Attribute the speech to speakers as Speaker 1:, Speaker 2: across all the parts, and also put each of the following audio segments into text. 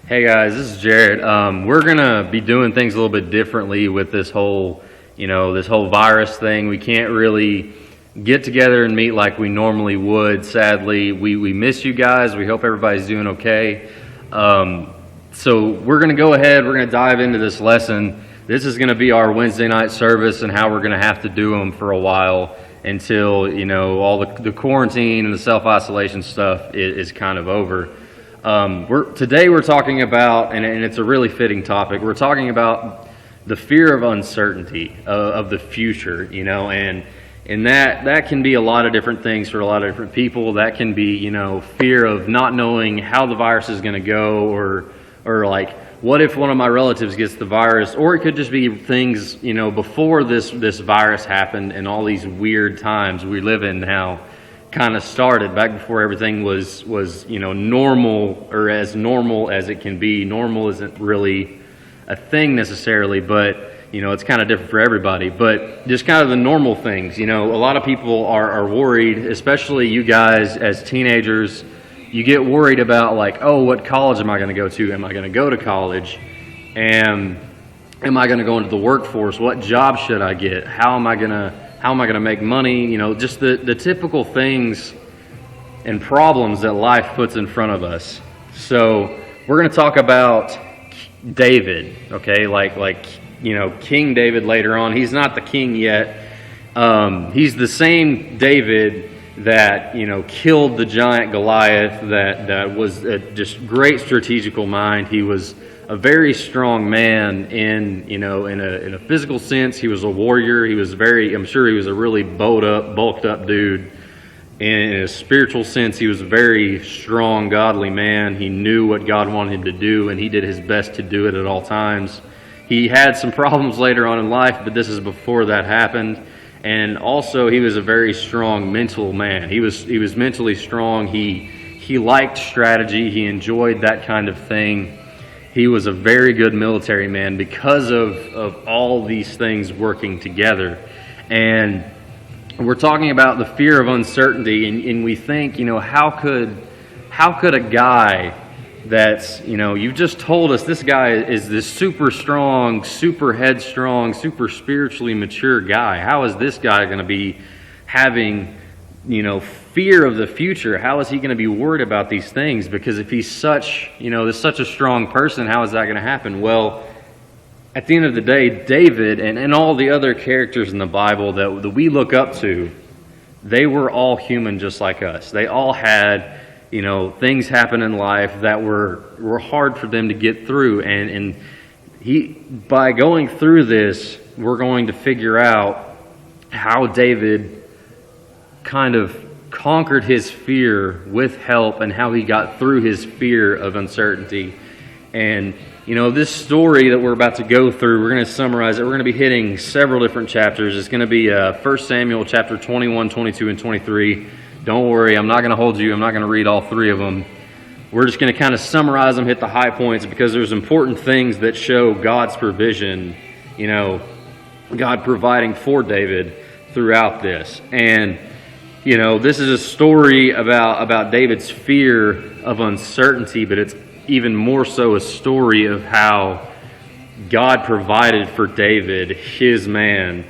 Speaker 1: Hey guys, this is Jared. We're gonna be doing things a little bit differently with this whole virus thing. We can't really get together and meet like we normally would. Sadly, we miss you guys. We hope everybody's doing okay. So we're gonna go ahead. We're gonna dive into this lesson. This is gonna be our Wednesday night service and how we're gonna have to do them for a while until all the quarantine and the self-isolation stuff is kind of over. Today we're talking about, and it's a really fitting topic, we're talking about the fear of uncertainty of the future, and that can be a lot of different things for a lot of different people. That can be, fear of not knowing how the virus is going to go, or like, what if one of my relatives gets the virus, or it could just be things, before this virus happened and all these weird times we live in now kind of started back before everything was normal, or as normal as it can be. Normal isn't really a thing necessarily, but it's kind of different for everybody. But just kind of the normal things, a lot of people are worried, especially you guys as teenagers. You get worried about, like, oh, what college am I going to go to? Am I going to go to college? And am I going to go into the workforce? What job should I get? How am I going to make money? Just the typical things and problems that life puts in front of us. So we're going to talk about David, okay? Like King David later on. He's not the king yet. He's the same David that killed the giant Goliath. That was just great strategical mind. He was a very strong man in a physical sense. He was a warrior. I'm sure he was a really bulked up dude. In a spiritual sense, he was a very strong, godly man. He knew what God wanted him to do, and he did his best to do it at all times. He had some problems later on in life, but this is before that happened. And also, he was a very strong mental man. He was mentally strong. He liked strategy. He enjoyed that kind of thing. He was a very good military man because of all these things working together. And we're talking about the fear of uncertainty, and we think, how could a guy that's, you've just told us this guy is this super strong, super headstrong, super spiritually mature guy. How is this guy going to be having, fear of the future? How is he going to be worried about these things? Because if he's such a strong person, how is that going to happen? Well, at the end of the day, David and all the other characters in the Bible that we look up to, they were all human just like us. They all had things happen in life that were hard for them to get through, and by going through this, we're going to figure out how David kind of conquered his fear with help, and how he got through his fear of uncertainty. And this story that we're about to go through, we're going to summarize it. We're going to be hitting several different chapters. It's going to be 1 Samuel chapter 21, 22, and 23. Don't worry, I'm not going to hold you. I'm not going to read all three of them. We're just going to kind of summarize them, hit the high points, because there's important things that show God's provision, God providing for David throughout this. And, this is a story about David's fear of uncertainty, but it's even more so a story of how God provided for David, his man,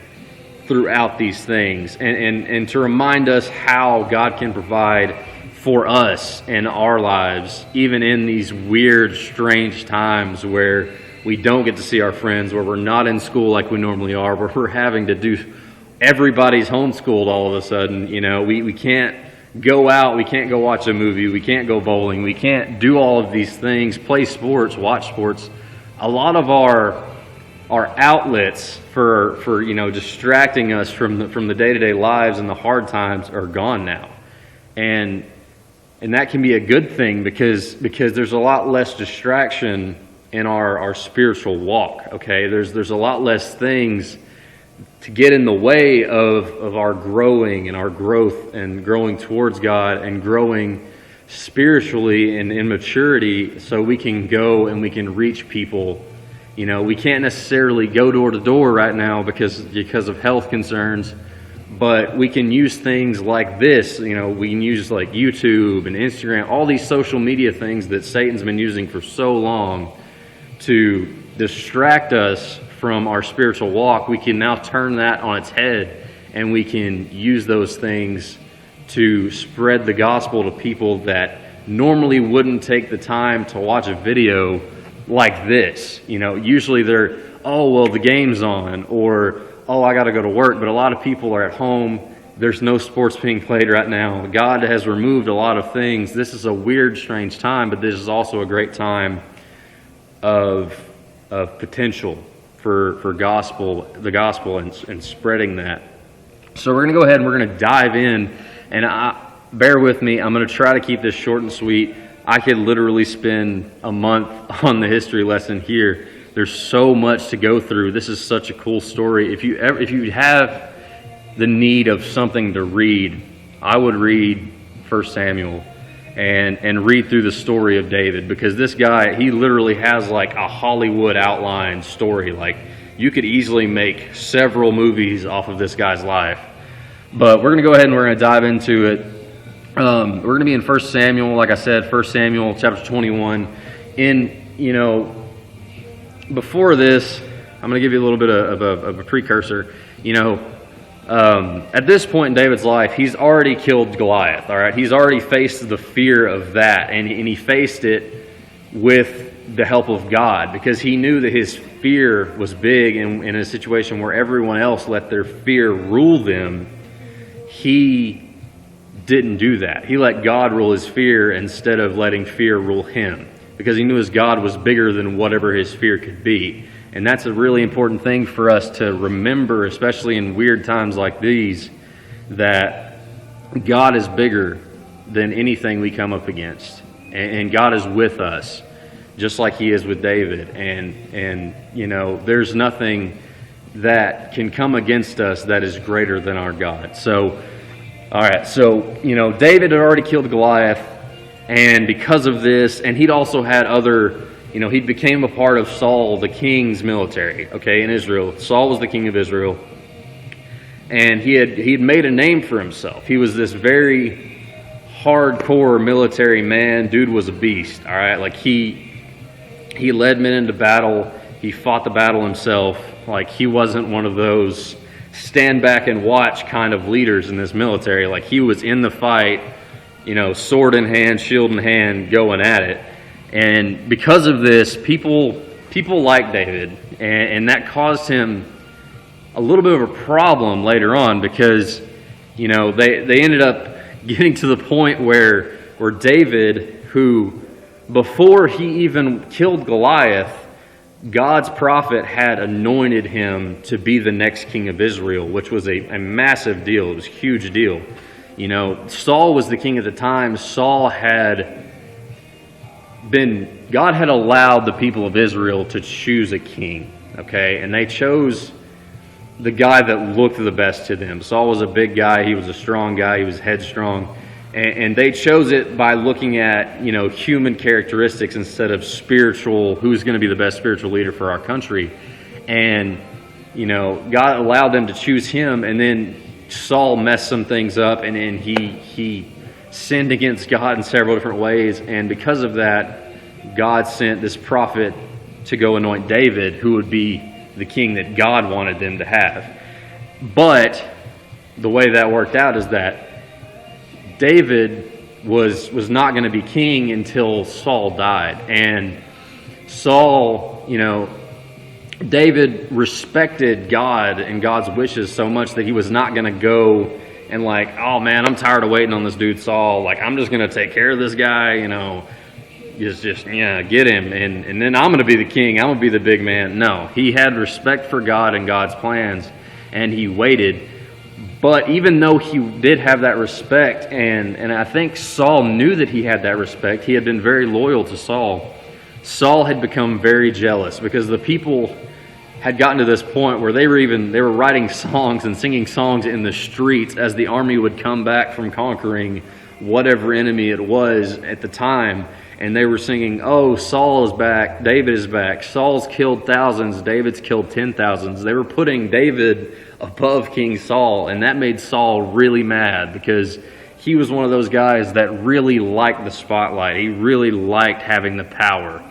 Speaker 1: throughout these things, and to remind us how God can provide for us in our lives, even in these weird, strange times where we don't get to see our friends, where we're not in school like we normally are, where we're having to do, everybody's homeschooled all of a sudden. We can't go out, we can't go watch a movie, we can't go bowling, we can't do all of these things, play sports, watch sports. A lot of our outlets for distracting us from the day-to-day lives and the hard times are gone now, and that can be a good thing because there's a lot less distraction in our spiritual walk. Okay, there's a lot less things to get in the way of our growing and our growth and growing towards God and growing spiritually and in maturity, so we can go and we can reach people. We can't necessarily go door to door right now because of health concerns, But we can use things like this, we can use like YouTube and Instagram, all these social media things that Satan's been using for so long to distract us from our spiritual walk. We can now turn that on its head, and we can use those things to spread the gospel to people that normally wouldn't take the time to watch a video like this. Usually they're, oh, well, the game's on, or, oh, I got to go to work. But a lot of people are at home. There's no sports being played right now. God has removed a lot of things. This is a weird, strange time, but this is also a great time of potential for the gospel and spreading that. So we're going to go ahead and we're going to dive in. And bear with me, I'm going to try to keep this short and sweet. I could literally spend a month on the history lesson here. There's so much to go through. This is such a cool story. If you have the need of something to read, I would read 1 Samuel and read through the story of David, because this guy, he literally has like a Hollywood outline story. Like, you could easily make several movies off of this guy's life. But we're going to go ahead and we're going to dive into it. We're going to be in 1 Samuel, like I said, 1 Samuel chapter 21. Before this, I'm going to give you a little bit of a precursor. At this point in David's life, he's already killed Goliath, all right? He's already faced the fear of that, and he faced it with the help of God, because he knew that his fear was big, and in a situation where everyone else let their fear rule them, he didn't do that. He let God rule his fear instead of letting fear rule him, because he knew his God was bigger than whatever his fear could be. And that's a really important thing for us to remember, especially in weird times like these, that God is bigger than anything we come up against. And God is with us, just like he is with David. And there's nothing that can come against us that is greater than our God. So, all right, David had already killed Goliath, and because of this, and he'd also had other, he became a part of Saul, the king's military, in Israel. Saul was the king of Israel, and he had made a name for himself. He was this very hardcore military man. Dude was a beast, all right? Like, he led men into battle. He fought the battle himself. Like, he wasn't one of those stand back and watch kind of leaders in this military. Like, he was in the fight, sword in hand, shield in hand, going at it. And because of this, people liked David, and that caused him a little bit of a problem later on, because they ended up getting to the point where David, who before he even killed Goliath, God's prophet had anointed him to be the next king of Israel, which was a massive deal. It was a huge deal. Saul was the king at the time. God had allowed the people of Israel to choose a king, and they chose the guy that looked the best to them. Saul was a big guy. He was a strong guy. He was headstrong. And they chose it by looking at, human characteristics instead of spiritual, who's going to be the best spiritual leader for our country. And, God allowed them to choose him, and then Saul messed some things up, and then he sinned against God in several different ways. And because of that, God sent this prophet to go anoint David, who would be the king that God wanted them to have. But the way that worked out is that David was not going to be king until Saul died. And Saul, David respected God and God's wishes so much that he was not going to go and oh man, I'm tired of waiting on this dude Saul. I'm just going to take care of this guy, just get him. And then I'm going to be the king. I'm going to be the big man. No, he had respect for God and God's plans, and he waited. But even though he did have that respect, and I think Saul knew that he had that respect, he had been very loyal to Saul. Saul had become very jealous, because the people had gotten to this point where they were writing songs and singing songs in the streets as the army would come back from conquering whatever enemy it was at the time. and they were singing, "Oh, Saul is back, David is back. Saul's killed thousands, David's killed 10,000s." They were putting David above King Saul, and that made Saul really mad because he was one of those guys that really liked the spotlight. He really liked having the power,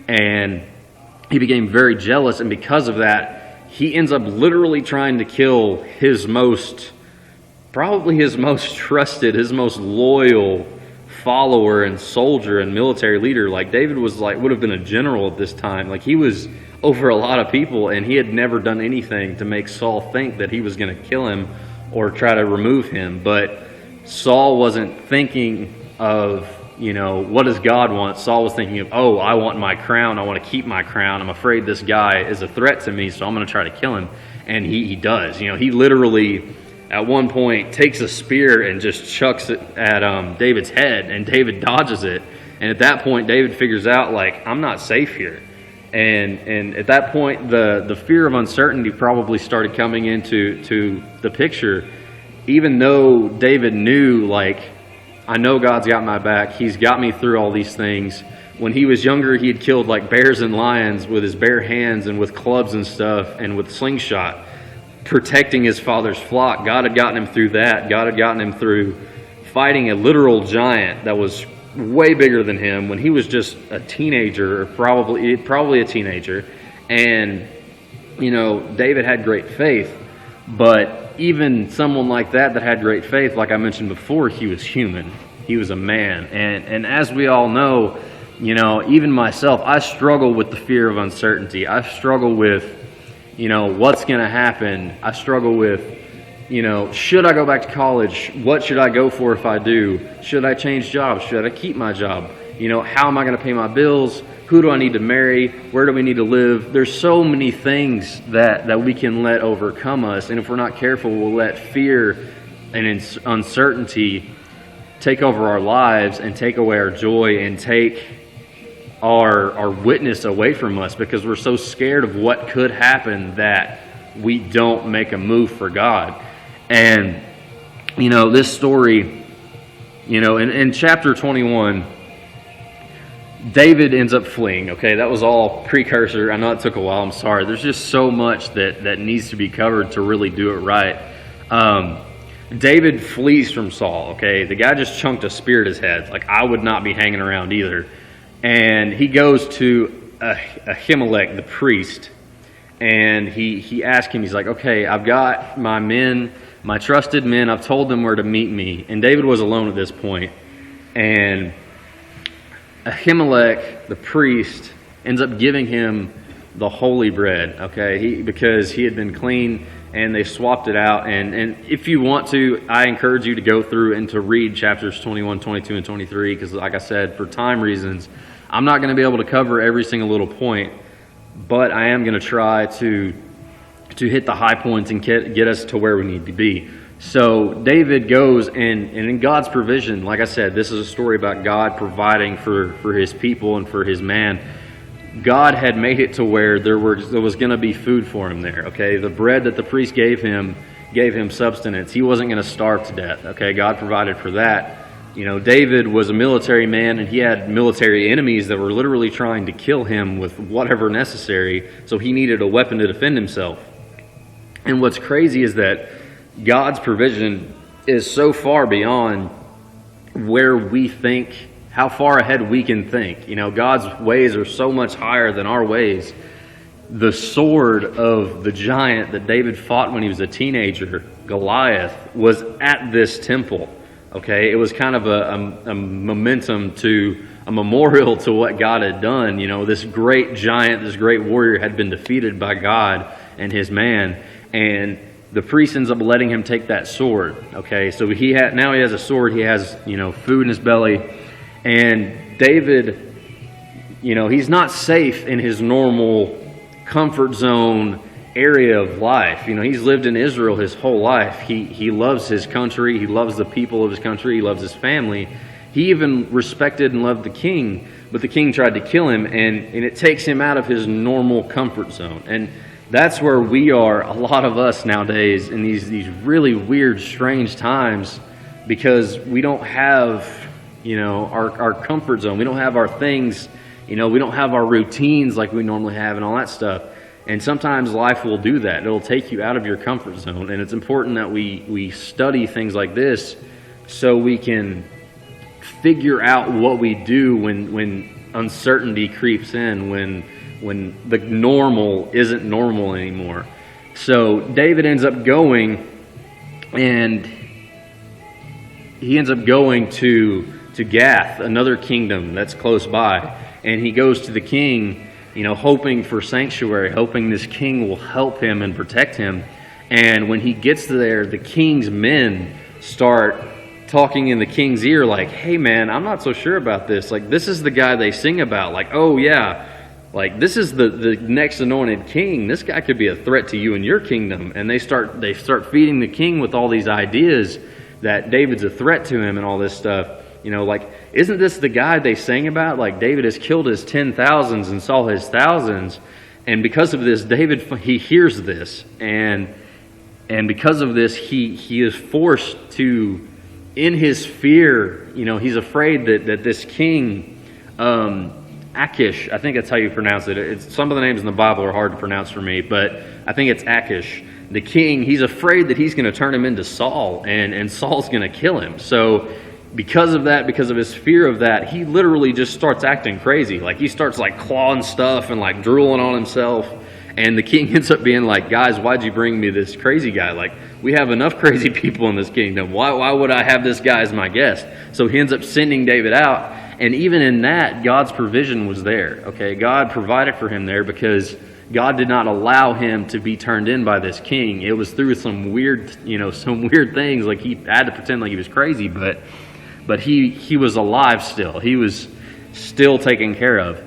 Speaker 1: and he became very jealous, and because of that, he ends up literally trying to kill probably his most trusted, his most loyal follower and soldier and military leader. Like, David would have been a general at this time. Like, he was over a lot of people, and he had never done anything to make Saul think that he was going to kill him or try to remove him. But Saul wasn't thinking of, what does God want? Saul was thinking of, oh, I want my crown. I want to keep my crown. I'm afraid this guy is a threat to me, so I'm going to try to kill him. And he does. He literally, at one point, takes a spear and just chucks it at David's head, and David dodges it. And at that point, David figures out, like, I'm not safe here. And at that point, the fear of uncertainty probably started coming into the picture, even though David knew, like, I know God's got my back. He's got me through all these things. When he was younger, he had killed like bears and lions with his bare hands and with clubs and stuff and with slingshot, protecting his father's flock. God had gotten him through that. God had gotten him through fighting a literal giant that was way bigger than him when he was just a teenager, or probably a teenager. And, David had great faith, but even someone like that had great faith, like I mentioned before, he was human. He was a man. And as we all know, even myself, I struggle with the fear of uncertainty. I struggle with, what's going to happen. I struggle with, should I go back to college? What should I go for if I do? Should I change jobs? Should I keep my job? How am I going to pay my bills? Who do I need to marry? Where do we need to live? There's so many things that we can let overcome us. And if we're not careful, we'll let fear and uncertainty take over our lives and take away our joy and take our witness away from us because we're so scared of what could happen that we don't make a move for God. And, this story, in chapter 21, David ends up fleeing, okay? That was all precursor. I know it took a while. I'm sorry. There's just so much that needs to be covered to really do it right. David flees from Saul, okay? The guy just chunked a spear at his head. Like, I would not be hanging around either. And he goes to Ahimelech, the priest, and he asks him, he's like, okay, I've got my men, my trusted men. I've told them where to meet me. And David was alone at this point. And Ahimelech, the priest, ends up giving him the holy bread, okay? Because he had been clean, and they swapped it out. And if you want to, I encourage you to go through and to read chapters 21, 22, and 23, because like I said, for time reasons, I'm not going to be able to cover every single little point, but I am going to try to hit the high points and get us to where we need to be. So David goes, and in God's provision, like I said, this is a story about God providing for his people and for his man. God had made it to where there was going to be food for him there, okay? The bread that the priest gave him substance. He wasn't going to starve to death, okay? God provided for that. David was a military man, and he had military enemies that were literally trying to kill him with whatever necessary, so he needed a weapon to defend himself. And what's crazy is that God's provision is so far beyond where we think, how far ahead we can think. God's ways are so much higher than our ways. The sword of the giant that David fought when he was a teenager, Goliath, was at this temple. Okay, it was kind of a memorial to what God had done. This great giant, this great warrior had been defeated by God and his man, and the priest ends up letting him take that sword. Okay, so now he has a sword. He has food in his belly, and David, he's not safe in his normal comfort zone area of life. He's lived in Israel his whole life. He loves his country. He loves the people of his country. He loves his family. He even respected and loved the king, but the king tried to kill him, and it takes him out of his normal comfort zone. And that's where we are, a lot of us nowadays, in these really weird, strange times, because we don't have our comfort zone. We don't have our things, we don't have our routines like we normally have and all that stuff. And sometimes life will do that. It'll take you out of your comfort zone. And it's important that we study things like this so we can figure out what we do when uncertainty creeps in, when the normal isn't normal anymore. So David ends up going, and he ends up going to Gath, another kingdom that's close by. And he goes to the king, hoping for sanctuary, hoping this king will help him and protect him. And when he gets there, the king's men start talking in the king's ear like, hey man, I'm not so sure about this. Like, this is the guy they sing about. Like, oh yeah, like this is the next anointed king. This guy could be a threat to you and your kingdom. And they start feeding the king with all these ideas that David's a threat to him and all this stuff. Like, isn't this the guy they sang about? Like, David has killed his 10,000s and Saul his thousands. And because of this, David, he hears this. And because of this, he is forced to, in his fear, he's afraid that this king, Achish, I think that's how you pronounce it. Some of the names in the Bible are hard to pronounce for me, but I think it's Achish. The king, he's afraid that he's going to turn him into Saul, and Saul's going to kill him. So because of that, because of his fear of that, he literally just starts acting crazy. Like, he starts like clawing stuff and like drooling on himself. And the king ends up being like, guys, why'd you bring me this crazy guy? Like, we have enough crazy people in this kingdom. Why would I have this guy as my guest? So he ends up sending David out. And even in that, God's provision was there. Okay, God provided for him there because God did not allow him to be turned in by this king. It was through some weird things. Like, he had to pretend like he was crazy, but he was alive still. He was still taken care of.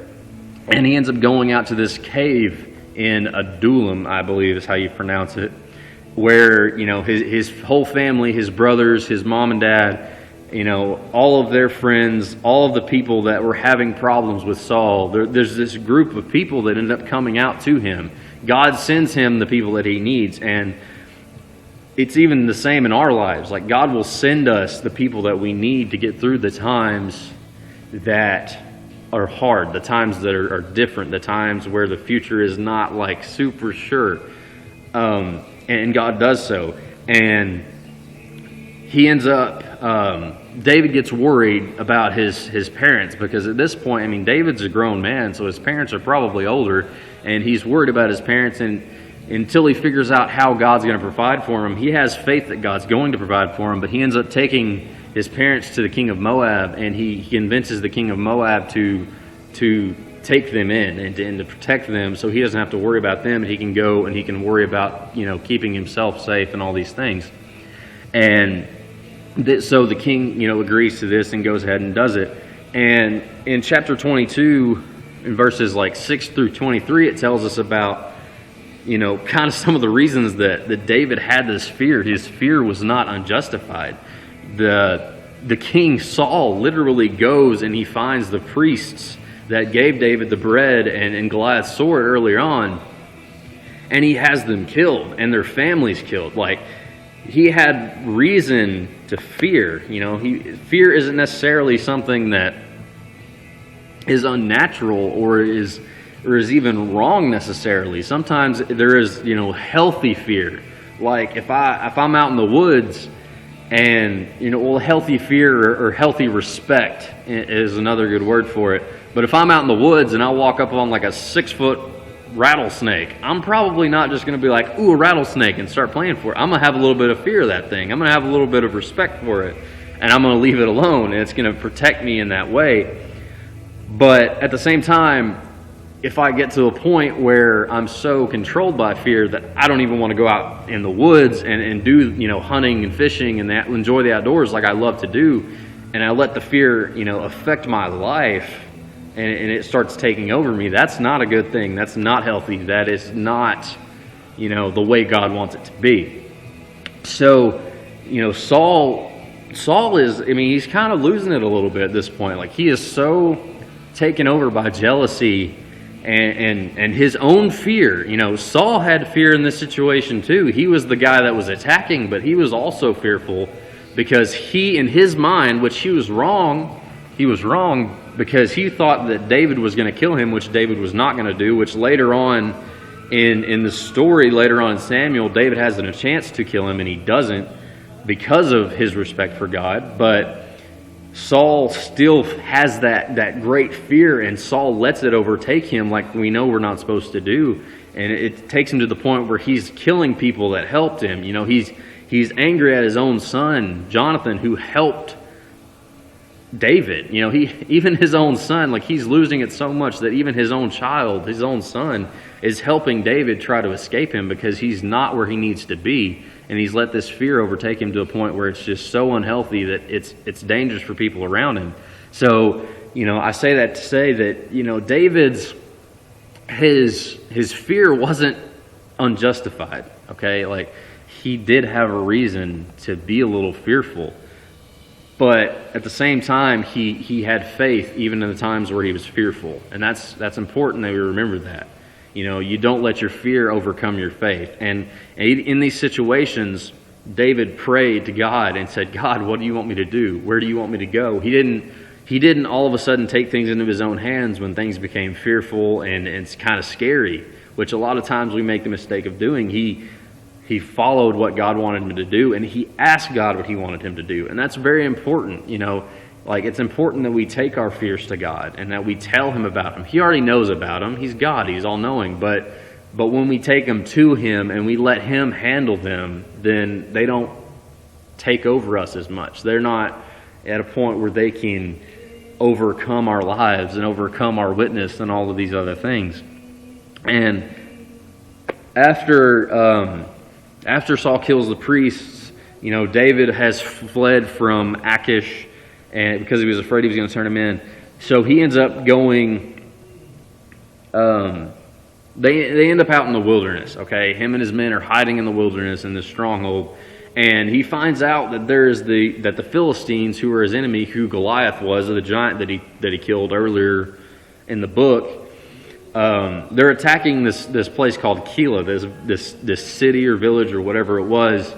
Speaker 1: And he ends up going out to this cave in Adullam, I believe is how you pronounce it, where, his whole family, his brothers, his mom and dad, all of their friends, all of the people that were having problems with Saul, there's this group of people that end up coming out to him. God sends him the people that he needs, and it's even the same in our lives. Like, God will send us the people that we need to get through the times that are hard, the times that are different, the times where the future is not like super sure. And God does so. And he ends up, David gets worried about his parents, because at this point, David's a grown man, so his parents are probably older, and he's worried about his parents. And until he figures out how God's going to provide for him, he has faith that God's going to provide for him, but he ends up taking his parents to the king of Moab, and he convinces the king of Moab to take them in and to protect them, so he doesn't have to worry about them, and he can go and he can worry about keeping himself safe and all these things. And so the king agrees to this and goes ahead and does it. And in chapter 22, in verses like 6 through 23, it tells us about kind of some of the reasons that David had this fear. His fear was not unjustified. The king Saul literally goes and he finds the priests that gave David the bread and Goliath's sword earlier on, and he has them killed and their families killed. Like, he had reason to fear. Fear isn't necessarily something that is unnatural or is even wrong necessarily. Sometimes there is healthy fear. Like, if I'm out in the woods, and healthy fear or healthy respect is another good word for it. But if I'm out in the woods and I walk up on like a 6-foot rattlesnake, I'm probably not just going to be like, ooh, a rattlesnake, and start playing for it. I'm going to have a little bit of fear of that thing. I'm going to have a little bit of respect for it, and I'm going to leave it alone, and it's going to protect me in that way. But at the same time, if I get to a point where I'm so controlled by fear that I don't even want to go out in the woods and do hunting and fishing and enjoy the outdoors like I love to do, and I let the fear affect my life, and it starts taking over me, that's not a good thing. That's not healthy. That is not the way God wants it to be. So Saul is, he's kind of losing it a little bit at this point. Like, he is so taken over by jealousy and his own fear. Saul had fear in this situation too. He was the guy that was attacking, but he was also fearful because he, in his mind, which he was wrong, he was wrong because he thought that David was going to kill him, which David was not going to do, which later on in the story, later on in Samuel, David has a chance to kill him, and he doesn't because of his respect for God. But Saul still has that great fear, and Saul lets it overtake him like we know we're not supposed to do. And it takes him to the point where he's killing people that helped him. He's angry at his own son, Jonathan, who helped David. Even his own son, like he's losing it so much that even his own child, his own son, is helping David try to escape him because he's not where he needs to be. And he's let this fear overtake him to a point where it's just so unhealthy that it's dangerous for people around him. So, I say that to say that, David's his fear wasn't unjustified, okay? Like, he did have a reason to be a little fearful. But at the same time, he had faith even in the times where he was fearful. And that's important that we remember that. You don't let your fear overcome your faith. And in these situations, David prayed to God and said, God, what do you want me to do? Where do you want me to go? He didn't all of a sudden take things into his own hands when things became fearful and it's kind of scary, which a lot of times we make the mistake of doing. He followed what God wanted him to do, and he asked God what he wanted him to do. And that's very important, Like, it's important that we take our fears to God and that we tell him about them. He already knows about them. He's God. He's all-knowing. But when we take them to him and we let him handle them, then they don't take over us as much. They're not at a point where they can overcome our lives and overcome our witness and all of these other things. And after Saul kills the priests, David has fled from Achish, and because he was afraid he was going to turn him in. So he ends up going, they end up out in the wilderness, okay? Him and his men are hiding in the wilderness in this stronghold, and he finds out that that the Philistines, who were his enemy, who Goliath was, the giant that he killed earlier in the book, they're attacking this place called Keilah, this city or village or whatever it was,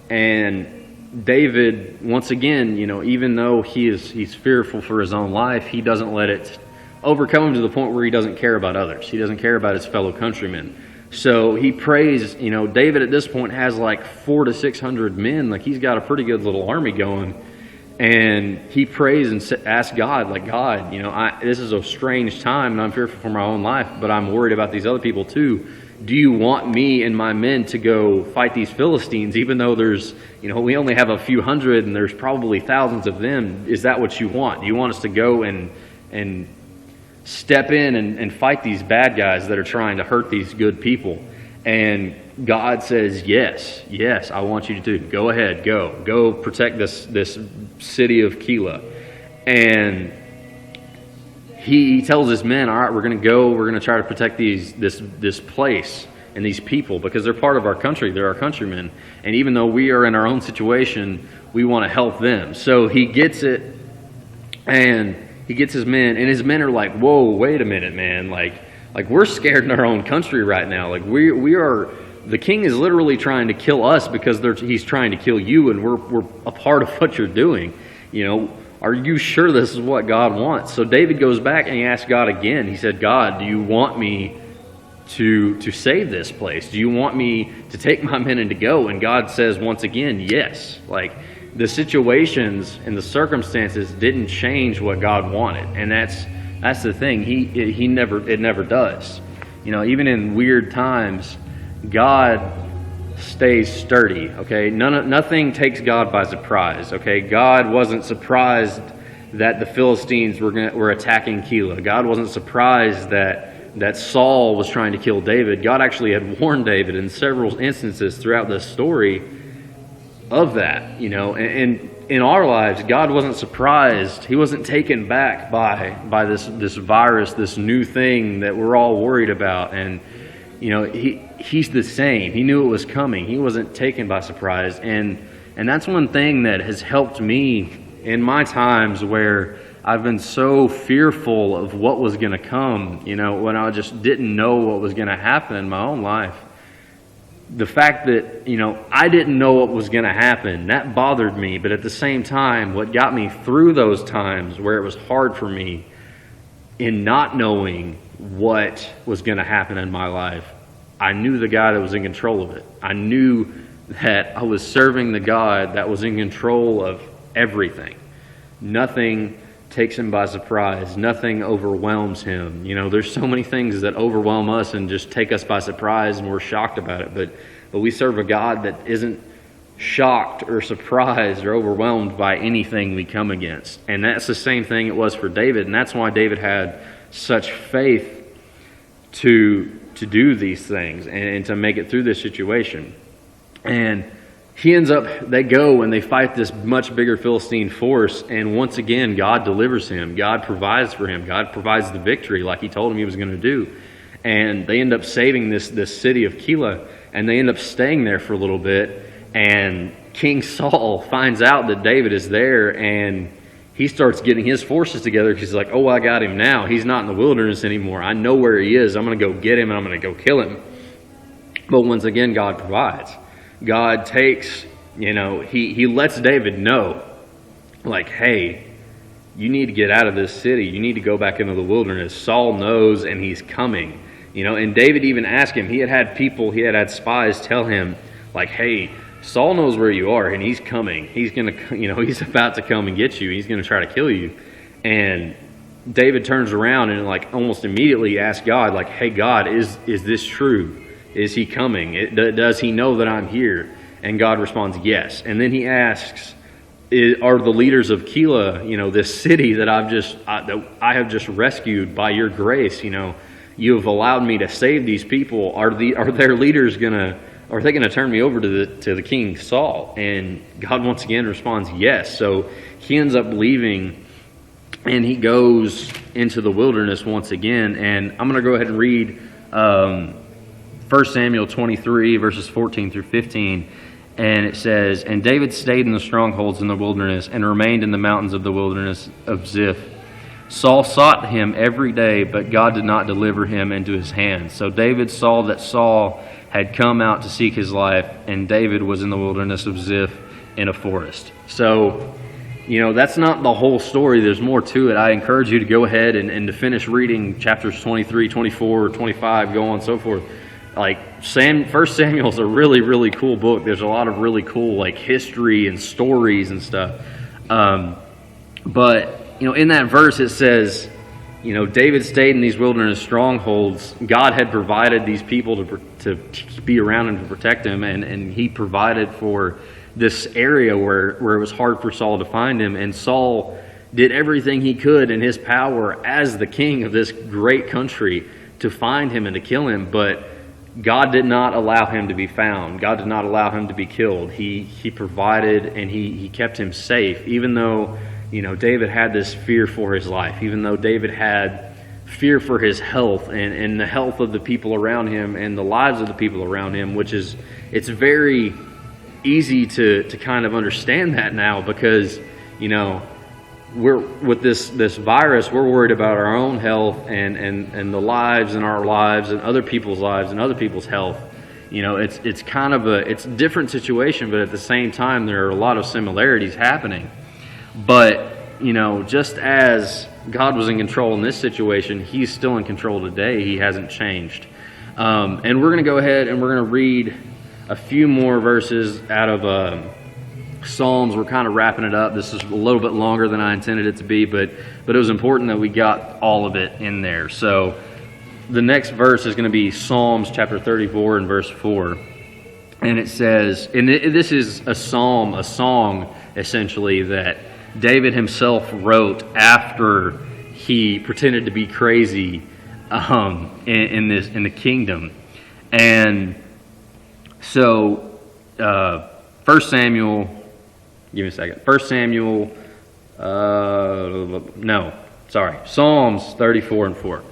Speaker 1: and David, once again, even though he's fearful for his own life, he doesn't let it overcome him to the point where he doesn't care about others. He doesn't care about his fellow countrymen. So he prays, David at this point has like 400 to 600 men. Like, he's got a pretty good little army going. And he prays and asks God, like, God, this is a strange time and I'm fearful for my own life, but I'm worried about these other people too. Do you want me and my men to go fight these Philistines, even though there's, we only have a few hundred and there's probably thousands of them? Is that what you want? Do you want us to go and step in and fight these bad guys that are trying to hurt these good people? And God says, yes, I want you to go ahead, go protect this city of Keilah. And he tells his men, all right, we're going to try to protect this place and these people because they're part of our country, they're our countrymen. And even though we are in our own situation, we want to help them. So he gets it, and he gets his men, and his men are like, whoa, wait a minute, man, like we're scared in our own country right now. Like, we are, the king is literally trying to kill us because he's trying to kill you, and we're a part of what you're doing. Are you sure this is what God wants? So David goes back and he asks God again. He said, God, do you want me to save this place? Do you want me to take my men and to go? And God says once again, yes. Like, the situations and the circumstances didn't change what God wanted. And that's the thing. It never does. Even in weird times, God stays sturdy, okay? Nothing takes God by surprise, okay? God wasn't surprised that the Philistines were attacking Keilah. God wasn't surprised that Saul was trying to kill David. God actually had warned David in several instances throughout this story of that, And in our lives, God wasn't surprised. He wasn't taken back by this virus, this new thing that we're all worried about. And He's the same. He knew it was coming. He wasn't taken by surprise. And that's one thing that has helped me in my times where I've been so fearful of what was going to come, when I just didn't know what was going to happen in my own life. the fact that, I didn't know what was going to happen, that bothered me. But at the same time, what got me through those times where it was hard for me in not knowing what was going to happen in my life, I knew the guy that was in control of it. I knew that I was serving the God that was in control of everything. Nothing takes him by surprise. Nothing overwhelms him. There's so many things that overwhelm us and just take us by surprise, and we're shocked about it. But we serve a God that isn't shocked or surprised or overwhelmed by anything we come against. And that's the same thing it was for David, and that's why David had such faith to do these things and to make it through this situation. And they go and they fight this much bigger Philistine force, and once again, God delivers him. God provides for him. God provides the victory like he told him he was going to do. And they end up saving this city of Keilah, and they end up staying there for a little bit, and King Saul finds out that David is there, and he starts getting his forces together because he's like, oh, I got him now. He's not in the wilderness anymore. I know where he is. I'm going to go get him, and I'm going to go kill him. But once again, God provides. God takes, he lets David know, like, hey, you need to get out of this city. You need to go back into the wilderness. Saul knows, and he's coming. And David even asked him, he had had spies tell him, like, hey, Saul knows where you are, and he's coming. He's going to, he's about to come and get you. He's going to try to kill you. And David turns around and, like, almost immediately asks God, like, hey, God, is this true? Is he coming? Does he know that I'm here? And God responds, yes. And then he asks, are the leaders of Keilah, this city that I have just rescued by your grace, you have allowed me to save these people. Are their leaders are they gonna turn me over to the king Saul? And God once again responds, yes. So he ends up leaving, and he goes into the wilderness once again. And I'm going to go ahead and read 1 Samuel 23, verses 14 through 15. And it says, and David stayed in the strongholds in the wilderness and remained in the mountains of the wilderness of Ziph. Saul sought him every day, but God did not deliver him into his hands. So David saw that Saul had come out to seek his life, and David was in the wilderness of Ziph in a forest. So, that's not the whole story. There's more to it. I encourage you to go ahead and to finish reading chapters 23, 24, 25, go on and so forth. Like, 1 Samuel is a really, really cool book. There's a lot of really cool, like, history and stories and stuff. But, in that verse it says, David stayed in these wilderness strongholds. God had provided these people to be around him to protect him, and he provided for this area where it was hard for Saul to find him. And Saul did everything he could in his power as the king of this great country to find him and to kill him, but God did not allow him to be found. God did not allow him to be killed. He provided, and he kept him safe, even though David had this fear for his life, even though David had fear for his health and the health of the people around him and the lives of the people around him, it's very easy to kind of understand that now, because we're with this virus, we're worried about our own health and the lives and our lives and other people's lives and other people's health. It's kind of it's a different situation, but at the same time there are a lot of similarities happening. But just as God was in control in this situation, he's still in control today. He hasn't changed. And we're going to go ahead and we're going to read a few more verses out of Psalms. We're kind of wrapping it up. This is a little bit longer than I intended it to be, but it was important that we got all of it in there. So the next verse is going to be Psalms chapter 34 and verse 4. And it says, and this is a psalm, a song essentially, that David himself wrote after he pretended to be crazy in the kingdom. And so 1 Samuel, give me a second. 1 Samuel, Psalms 34 and 4.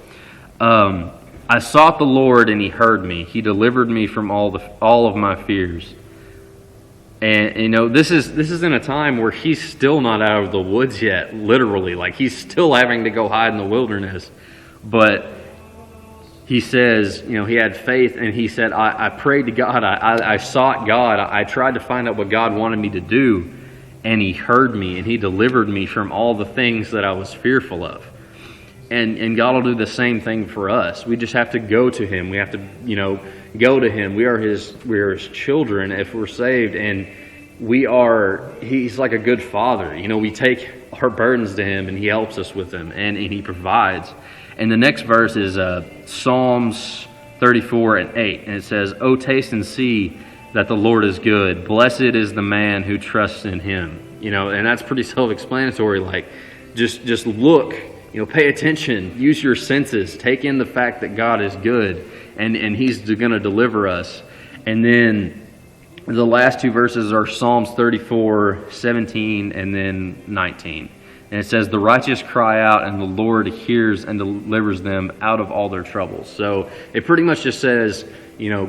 Speaker 1: I sought the Lord and he heard me. He delivered me from all of my fears. And this is in a time where he's still not out of the woods yet, literally. Like, he's still having to go hide in the wilderness. But he says, he had faith, and he said, I prayed to God, I sought God, I tried to find out what God wanted me to do, and he heard me, and he delivered me from all the things that I was fearful of. And God will do the same thing for us. We just have to go to him. We have to, go to him. We are his children if we're saved, and he's like a good father. We take our burdens to him, and he helps us with them, and he provides. And the next verse is Psalms 34:8, and it says, "Oh, taste and see that the Lord is good. Blessed is the man who trusts in him." And that's pretty self-explanatory. Like, just look, pay attention, use your senses, take in the fact that God is good, and he's going to deliver us. And then the last two verses are Psalms 34:17 and then 19. And it says, "The righteous cry out, and the Lord hears and delivers them out of all their troubles." So it pretty much just says,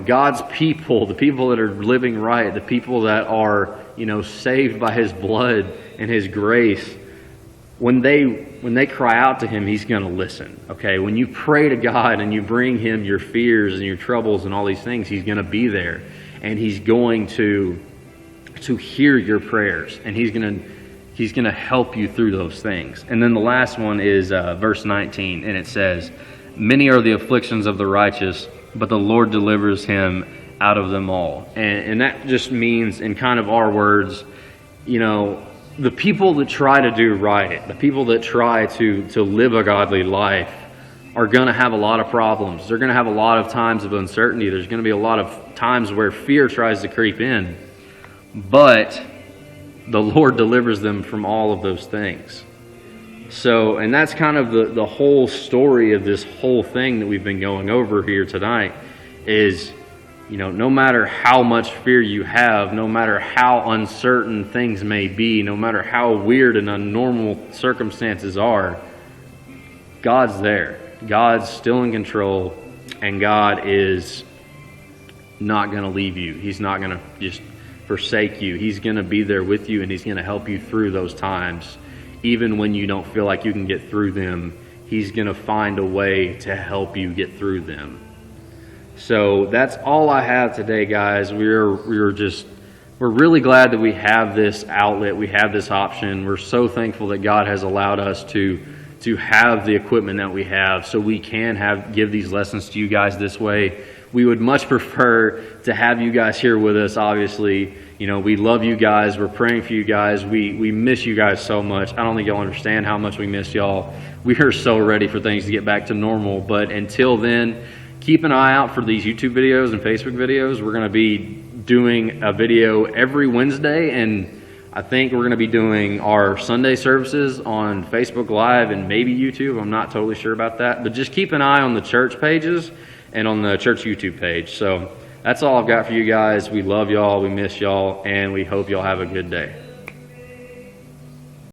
Speaker 1: God's people, the people that are living right, the people that are, saved by his blood and his grace, when they cry out to him, he's going to listen. Okay, when you pray to God and you bring him your fears and your troubles and all these things, he's going to be there, and he's going to hear your prayers, and he's going to help you through those things. And then the last one is verse 19, and it says, "Many are the afflictions of the righteous, but the Lord delivers him out of them all." And that just means, in kind of our words, the people that try to do right, the people that try to live a godly life, are going to have a lot of problems. They're going to have a lot of times of uncertainty. There's going to be a lot of times where fear tries to creep in. But the Lord delivers them from all of those things. So, and that's kind of the whole story of this whole thing that we've been going over here tonight is, no matter how much fear you have, no matter how uncertain things may be, no matter how weird and abnormal circumstances are, God's there. God's still in control, and God is not going to leave you. He's not going to just forsake you. He's going to be there with you, and he's going to help you through those times. Even when you don't feel like you can get through them, he's going to find a way to help you get through them. So that's all I have today, guys. We're really glad that we have this outlet, we have this option. We're so thankful that God has allowed us to have the equipment that we have, so we can give these lessons to you guys this way. We would much prefer to have you guys here with us, obviously. We love you guys. We're praying for you guys. We miss you guys so much. I don't think y'all understand how much we miss y'all. We are so ready for things to get back to normal. But until then, keep an eye out for these YouTube videos and Facebook videos. We're going to be doing a video every Wednesday, and I think we're going to be doing our Sunday services on Facebook Live and maybe YouTube. I'm not totally sure about that. But just keep an eye on the church pages and on the church YouTube page. So that's all I've got for you guys. We love y'all, we miss y'all, and we hope y'all have a good day.